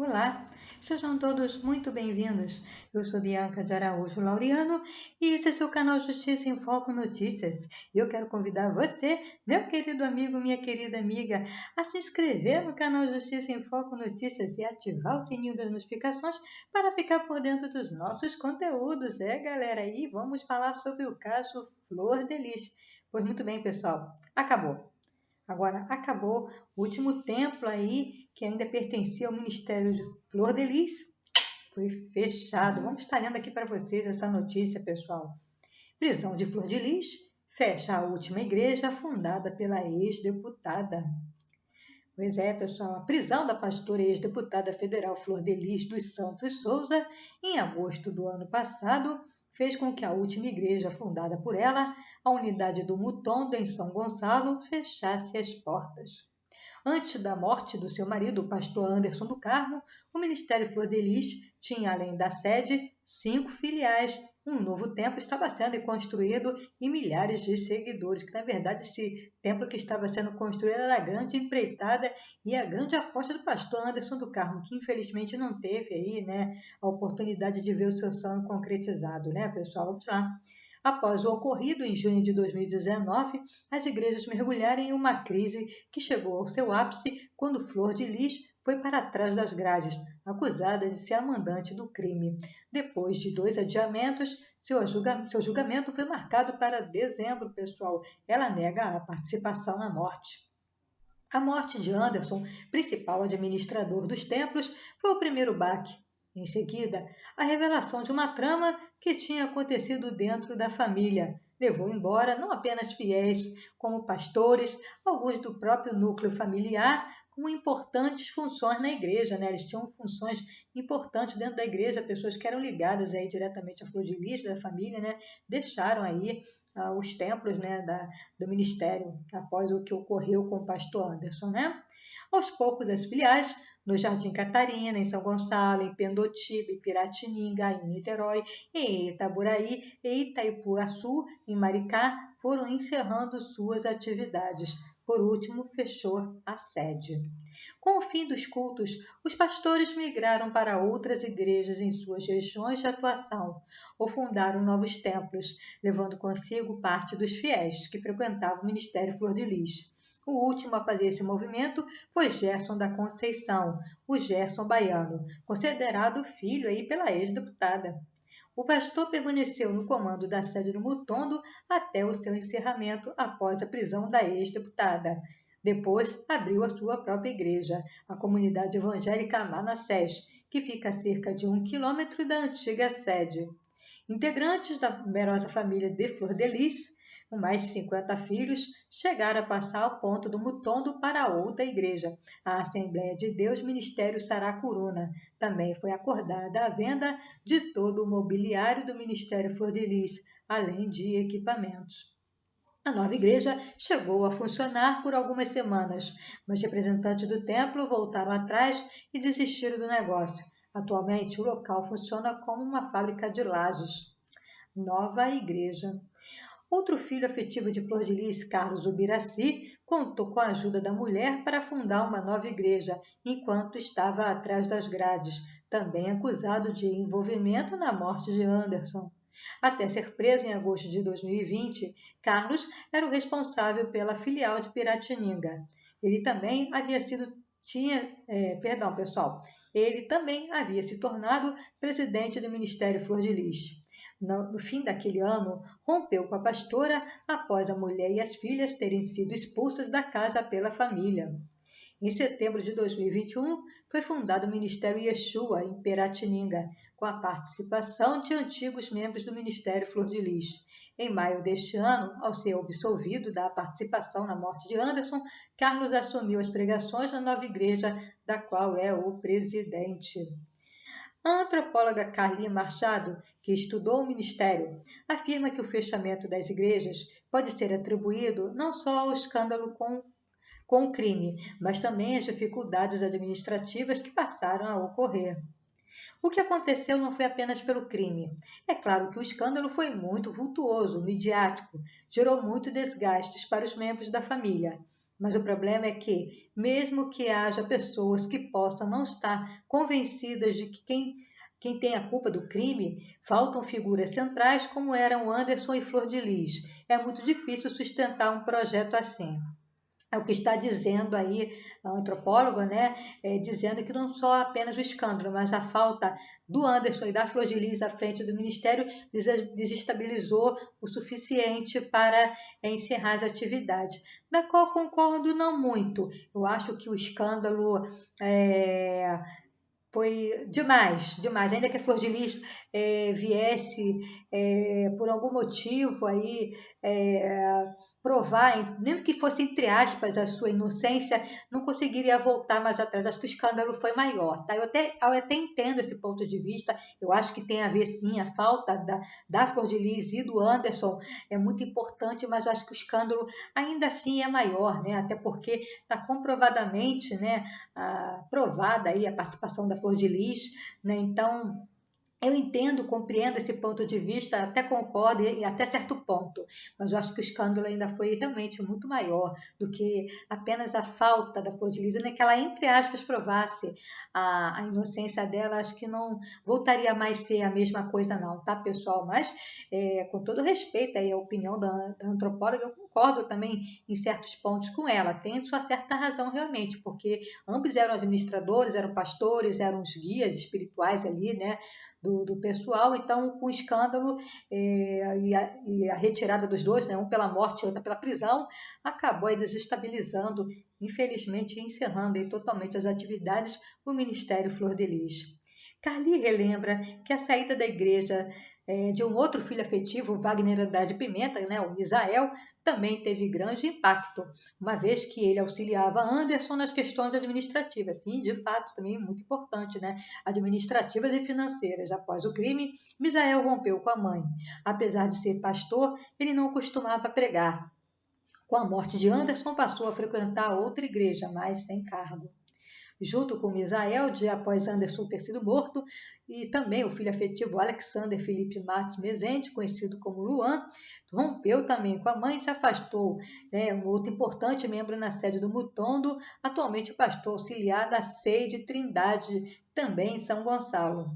Olá, sejam todos muito bem-vindos. Eu sou Bianca de Araújo Laureano e esse é seu canal Justiça em Foco Notícias. E eu quero convidar você, meu querido amigo, minha querida amiga, a se inscrever no canal Justiça em Foco Notícias e ativar o sininho das notificações para ficar por dentro dos nossos conteúdos, galera? E vamos falar sobre o caso Flor de Lis. Pois muito bem, pessoal, acabou. Agora acabou o último templo aí que ainda pertencia ao Ministério de Flor de Lis, foi fechado. Vamos estar lendo aqui para vocês essa notícia, pessoal. Prisão de Flor de Lis fecha a última igreja fundada pela ex-deputada. Pois é, pessoal, a prisão da pastora e ex-deputada federal Flor de Lis dos Santos Souza, em agosto do ano passado, fez com que a última igreja fundada por ela, a unidade do Mutondo, em São Gonçalo, fechasse as portas. Antes da morte do seu marido, o pastor Anderson do Carmo, o Ministério Flor de Lis tinha, além da sede, 5 filiais. Um novo templo estava sendo construído e milhares de seguidores, que na verdade esse templo que estava sendo construído era a grande empreitada e a grande aposta do pastor Anderson do Carmo, que infelizmente não teve aí, a oportunidade de ver o seu sonho concretizado, pessoal? Vamos lá. Após o ocorrido em junho de 2019, as igrejas mergulharam em uma crise que chegou ao seu ápice quando Flor de Lis foi para trás das grades, acusada de ser a mandante do crime. Depois de 2 adiamentos, seu julgamento foi marcado para dezembro, pessoal. Ela nega a participação na morte. A morte de Anderson, principal administrador dos templos, foi o primeiro baque. Em seguida, a revelação de uma trama que tinha acontecido dentro da família levou embora não apenas fiéis, como pastores, alguns do próprio núcleo familiar, com importantes funções na igreja, Eles tinham funções importantes dentro da igreja, pessoas que eram ligadas aí diretamente à Flor de Lis, da família, deixaram aí os templos, do ministério, após o que ocorreu com o pastor Anderson, Aos poucos, as filiais, no Jardim Catarina, em São Gonçalo, em Pendotiba, em Piratininga, em Niterói, em Itaburaí e Itaipuaçu, em Maricá, foram encerrando suas atividades. Por último, fechou a sede. Com o fim dos cultos, os pastores migraram para outras igrejas em suas regiões de atuação ou fundaram novos templos, levando consigo parte dos fiéis que frequentavam o Ministério Flor de Lis. O último a fazer esse movimento foi Gerson da Conceição, o Gerson baiano, considerado filho aí pela ex-deputada. O pastor permaneceu no comando da sede do Mutondo até o seu encerramento após a prisão da ex-deputada. Depois, abriu a sua própria igreja, a comunidade evangélica Manassés, que fica a cerca de 1 quilômetro da antiga sede. Integrantes da numerosa família de Flor de Lis, com mais de 50 filhos, chegaram a passar ao ponto do Mutondo para outra igreja, a Assembleia de Deus Ministério Saracuruna. Também foi acordada a venda de todo o mobiliário do Ministério Flor de Lis, além de equipamentos. A nova igreja chegou a funcionar por algumas semanas, mas representantes do templo voltaram atrás e desistiram do negócio. Atualmente, o local funciona como uma fábrica de lajes. Nova igreja. Outro filho afetivo de Flor de Lis, Carlos Ubiraci, contou com a ajuda da mulher para fundar uma nova igreja, enquanto estava atrás das grades, também acusado de envolvimento na morte de Anderson. Até ser preso em agosto de 2020, Carlos era o responsável pela filial de Piratininga. Ele também havia se tornado presidente do Ministério Flor de Lis. No fim daquele ano, rompeu com a pastora após a mulher e as filhas terem sido expulsas da casa pela família. Em setembro de 2021, foi fundado o Ministério Yeshua, em Piratininga, com a participação de antigos membros do Ministério Flor de Lis. Em maio deste ano, ao ser absolvido da participação na morte de Anderson, Carlos assumiu as pregações na nova igreja, da qual é o presidente. A antropóloga Carlinha Machado, que estudou o ministério, afirma que o fechamento das igrejas pode ser atribuído não só ao escândalo com o crime, mas também às dificuldades administrativas que passaram a ocorrer. O que aconteceu não foi apenas pelo crime. É claro que o escândalo foi muito vultuoso, midiático, gerou muito desgastes para os membros da família. Mas o problema é que, mesmo que haja pessoas que possam não estar convencidas de que quem tem a culpa do crime, faltam figuras centrais como eram Anderson e Flor de Lis. É muito difícil sustentar um projeto assim. É o que está dizendo aí a antropóloga, né? Dizendo que não só apenas o escândalo, mas a falta do Anderson e da Flor de Lis à frente do Ministério desestabilizou o suficiente para encerrar as atividades, da qual concordo não muito. Eu acho que o escândalo foi demais, demais. Ainda que a Flor de Lis viesse por algum motivo aí provar, mesmo que fosse entre aspas a sua inocência, não conseguiria voltar mais atrás. Acho que o escândalo foi maior, tá? Eu até entendo esse ponto de vista. Eu acho que tem a ver sim a falta da Flor de Lis e do Anderson é muito importante, mas eu acho que o escândalo ainda assim é maior, né? Até porque está comprovadamente, né, provada aí a participação da Flor de Lis, né? Então eu entendo, compreendo esse ponto de vista, até concordo e até certo ponto, mas eu acho que o escândalo ainda foi realmente muito maior do que apenas a falta da Flor de Lis, né? Que ela, entre aspas, provasse a inocência dela, acho que não voltaria mais a ser a mesma coisa não, tá, pessoal? Mas, com todo respeito aí à opinião da antropóloga, eu concordo também em certos pontos com ela, tem sua certa razão realmente, porque ambos eram administradores, eram pastores, eram os guias espirituais ali, né? Do pessoal, então com o escândalo e a retirada dos dois, né, um pela morte e outra pela prisão, acabou aí desestabilizando, infelizmente encerrando aí totalmente as atividades do Ministério Flor de Lis. Carli relembra que a saída da igreja de um outro filho afetivo, Wagner Andrade Pimenta, né, o Misael, também teve grande impacto, uma vez que ele auxiliava Anderson nas questões administrativas. Sim, de fato, também muito importante, né? Administrativas e financeiras. Após o crime, Misael rompeu com a mãe. Apesar de ser pastor, ele não costumava pregar. Com a morte de Anderson, passou a frequentar outra igreja, mas sem cargo. Junto com Misael, dia após Anderson ter sido morto, e também o filho afetivo Alexander Felipe Matos Mezente, conhecido como Luan, rompeu também com a mãe e se afastou. Um outro importante membro na sede do Mutondo, atualmente pastor auxiliar da Sede Trindade, também em São Gonçalo.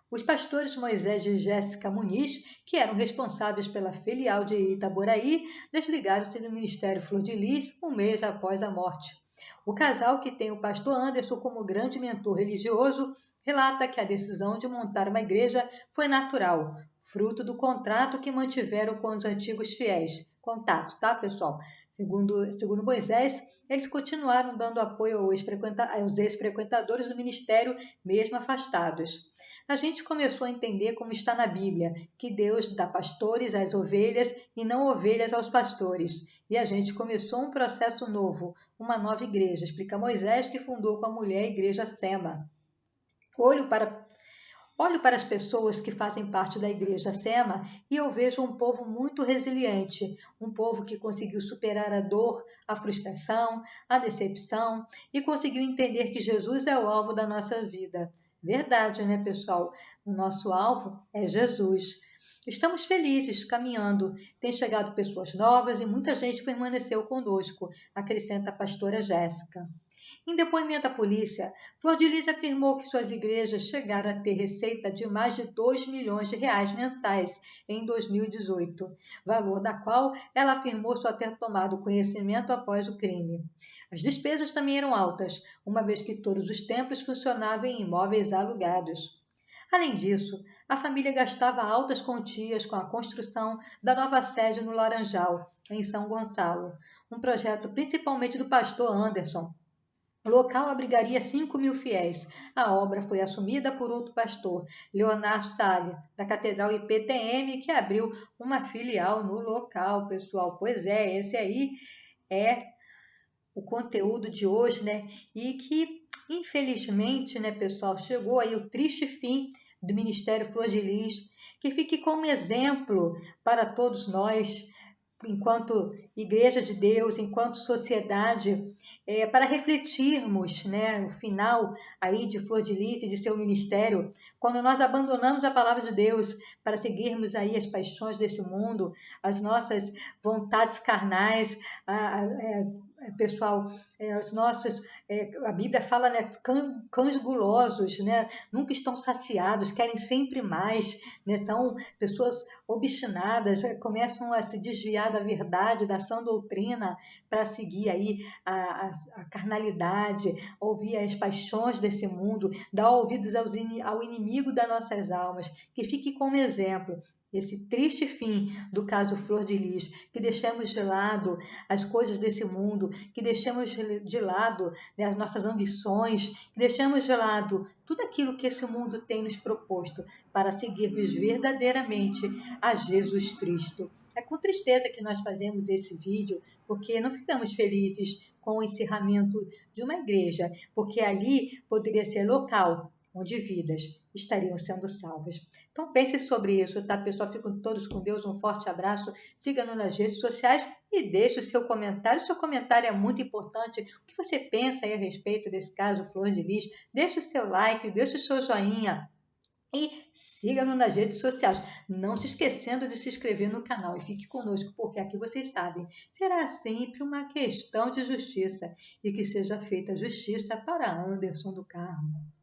Os pastores Moisés e Jéssica Muniz, que eram responsáveis pela filial de Itaboraí, desligaram-se do Ministério Flor de Lis um mês após a morte. O casal, que tem o pastor Anderson como grande mentor religioso, relata que a decisão de montar uma igreja foi natural, fruto do contrato que mantiveram com os antigos fiéis. Contato, tá, pessoal? Segundo Moisés, eles continuaram dando apoio aos ex-frequentadores do ministério, mesmo afastados. A gente começou a entender como está na Bíblia, que Deus dá pastores às ovelhas e não ovelhas aos pastores. E a gente começou um processo novo, uma nova igreja, explica Moisés, que fundou com a mulher a igreja Sema. Olho para as pessoas que fazem parte da igreja Sema e eu vejo um povo muito resiliente, um povo que conseguiu superar a dor, a frustração, a decepção e conseguiu entender que Jesus é o alvo da nossa vida. Verdade, né, pessoal? O nosso alvo é Jesus. Estamos felizes caminhando. Tem chegado pessoas novas e muita gente permaneceu conosco, acrescenta a pastora Jéssica. Em depoimento à polícia, Flor de Lis afirmou que suas igrejas chegaram a ter receita de mais de 2 milhões de reais mensais em 2018, valor da qual ela afirmou só ter tomado conhecimento após o crime. As despesas também eram altas, uma vez que todos os templos funcionavam em imóveis alugados. Além disso, a família gastava altas quantias com a construção da nova sede no Laranjal, em São Gonçalo, um projeto principalmente do pastor Anderson. O local abrigaria 5.000 fiéis. A obra foi assumida por outro pastor, Leonardo Salles, da Catedral IPTM, que abriu uma filial no local, pessoal. Pois é, esse aí é o conteúdo de hoje, né? E que, infelizmente, né, pessoal, chegou aí o triste fim do Ministério Flor de Lis, que fique como exemplo para todos nós, enquanto Igreja de Deus, enquanto sociedade, para refletirmos, né, o final aí de Flor de Lis e de seu ministério, quando nós abandonamos a palavra de Deus para seguirmos aí as paixões desse mundo, as nossas vontades carnais, pessoal, a Bíblia fala, né, cães gulosos, né, nunca estão saciados, querem sempre mais, né, são pessoas obstinadas, começam a se desviar da verdade, da sã doutrina, para seguir aí a carnalidade, ouvir as paixões desse mundo, dar ouvidos ao inimigo das nossas almas. Que fique como exemplo esse triste fim do caso Flor de Lis, que deixamos de lado as coisas desse mundo, que deixamos de lado, né, as nossas ambições, que deixamos de lado tudo aquilo que esse mundo tem nos proposto para seguirmos verdadeiramente a Jesus Cristo. É com tristeza que nós fazemos esse vídeo, porque não ficamos felizes com o encerramento de uma igreja, porque ali poderia ser local onde vidas estariam sendo salvas. Então pense sobre isso, tá, pessoal? Ficam todos com Deus, um forte abraço, siga-nos nas redes sociais e deixe o seu comentário. O seu comentário é muito importante. O que você pensa aí a respeito desse caso Flor de Lis? Deixe o seu like, deixe o seu joinha. E siga-nos nas redes sociais, não se esquecendo de se inscrever no canal e fique conosco, porque aqui vocês sabem, será sempre uma questão de justiça e que seja feita justiça para Anderson do Carmo.